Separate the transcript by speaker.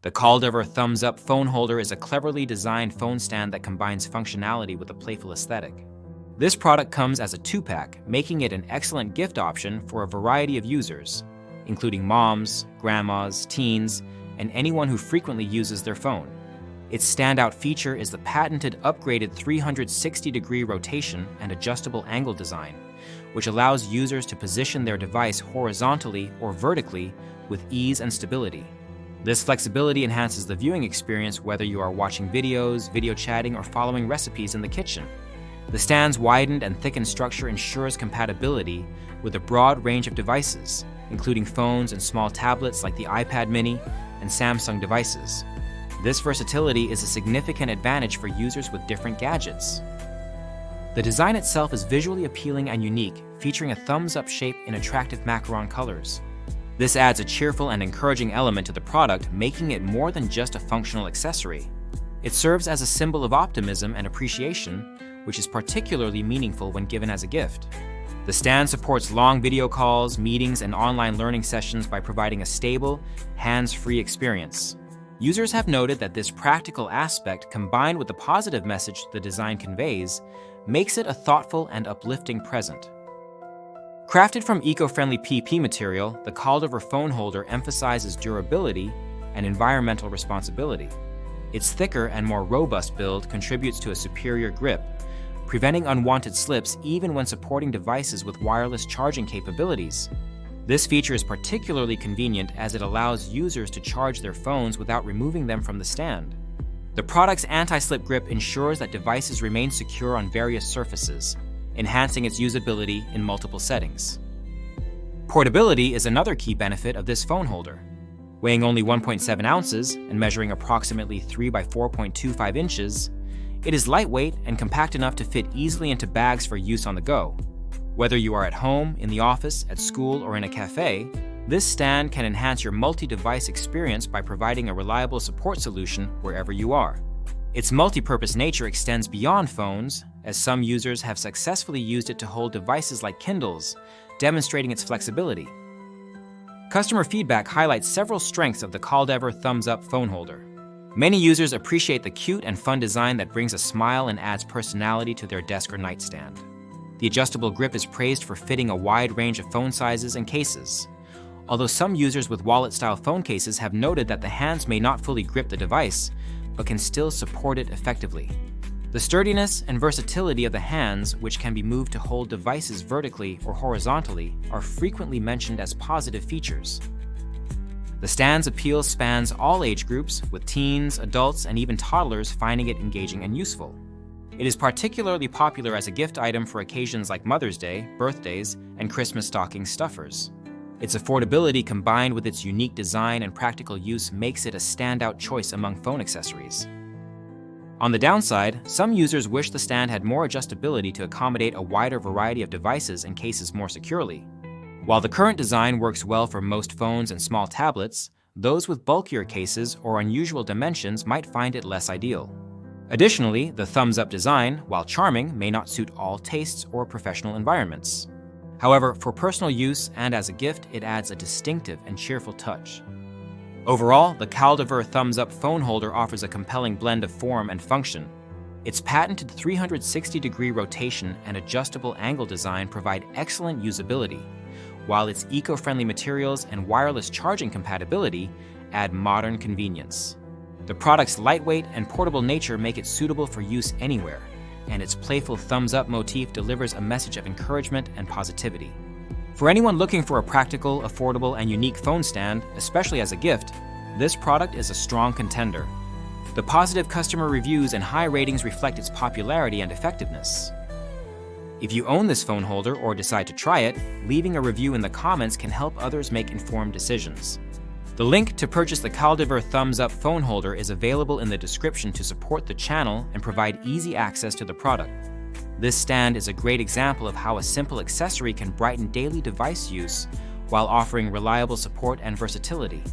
Speaker 1: The CALDEVER Thumbs Up phone holder is a cleverly designed phone stand that combines functionality with a playful aesthetic. This product comes as a 2-pack, making it an excellent gift option for a variety of users, including moms, grandmas, teens, and anyone who frequently uses their phone. Its standout feature is the patented upgraded 360-degree rotation and adjustable angle design, which allows users to position their device horizontally or vertically with ease and stability. This flexibility enhances the viewing experience whether you are watching videos, video chatting, or following recipes in the kitchen. The stand's widened and thickened structure ensures compatibility with a broad range of devices, including phones and small tablets like the iPad mini and Samsung devices. This versatility is a significant advantage for users with different gadgets. The design itself is visually appealing and unique, featuring a thumbs-up shape in attractive macaron colors. This adds a cheerful and encouraging element to the product, making it more than just a functional accessory. It serves as a symbol of optimism and appreciation, which is particularly meaningful when given as a gift. The stand supports long video calls, meetings, and online learning sessions by providing a stable, hands-free experience. Users have noted that this practical aspect, combined with the positive message the design conveys, makes it a thoughtful and uplifting present. Crafted from eco-friendly PP material, the CALDEVER phone holder emphasizes durability and environmental responsibility. Its thicker and more robust build contributes to a superior grip, preventing unwanted slips even when supporting devices with wireless charging capabilities. This feature is particularly convenient as it allows users to charge their phones without removing them from the stand. The product's anti-slip grip ensures that devices remain secure on various surfaces, enhancing its usability in multiple settings. Portability is another key benefit of this phone holder. Weighing only 1.7 ounces and measuring approximately 3 by 4.25 inches, it is lightweight and compact enough to fit easily into bags for use on the go. Whether you are at home, in the office, at school, or in a cafe, this stand can enhance your multi-device experience by providing a reliable support solution wherever you are. Its multi-purpose nature extends beyond phones, as some users have successfully used it to hold devices like Kindles, demonstrating its flexibility. Customer feedback highlights several strengths of the CALDEVER Thumbs Up phone holder. Many users appreciate the cute and fun design that brings a smile and adds personality to their desk or nightstand. The adjustable grip is praised for fitting a wide range of phone sizes and cases. Although some users with wallet-style phone cases have noted that the hands may not fully grip the device, but can still support it effectively. The sturdiness and versatility of the hands, which can be moved to hold devices vertically or horizontally, are frequently mentioned as positive features. The stand's appeal spans all age groups, with teens, adults, and even toddlers finding it engaging and useful. It is particularly popular as a gift item for occasions like Mother's Day, birthdays, and Christmas stocking stuffers. Its affordability combined with its unique design and practical use makes it a standout choice among phone accessories. On the downside, some users wish the stand had more adjustability to accommodate a wider variety of devices and cases more securely. While the current design works well for most phones and small tablets, those with bulkier cases or unusual dimensions might find it less ideal. Additionally, the thumbs-up design, while charming, may not suit all tastes or professional environments. However, for personal use and as a gift, it adds a distinctive and cheerful touch. Overall, the CALDEVER Thumbs Up phone holder offers a compelling blend of form and function. Its patented 360-degree rotation and adjustable angle design provide excellent usability, while its eco-friendly materials and wireless charging compatibility add modern convenience. The product's lightweight and portable nature make it suitable for use anywhere, and its playful thumbs-up motif delivers a message of encouragement and positivity. For anyone looking for a practical, affordable, and unique phone stand, especially as a gift, this product is a strong contender. The positive customer reviews and high ratings reflect its popularity and effectiveness. If you own this phone holder or decide to try it, leaving a review in the comments can help others make informed decisions. The link to purchase the CALDEVER Thumbs Up phone holder is available in the description to support the channel and provide easy access to the product. This stand is a great example of how a simple accessory can brighten daily device use while offering reliable support and versatility.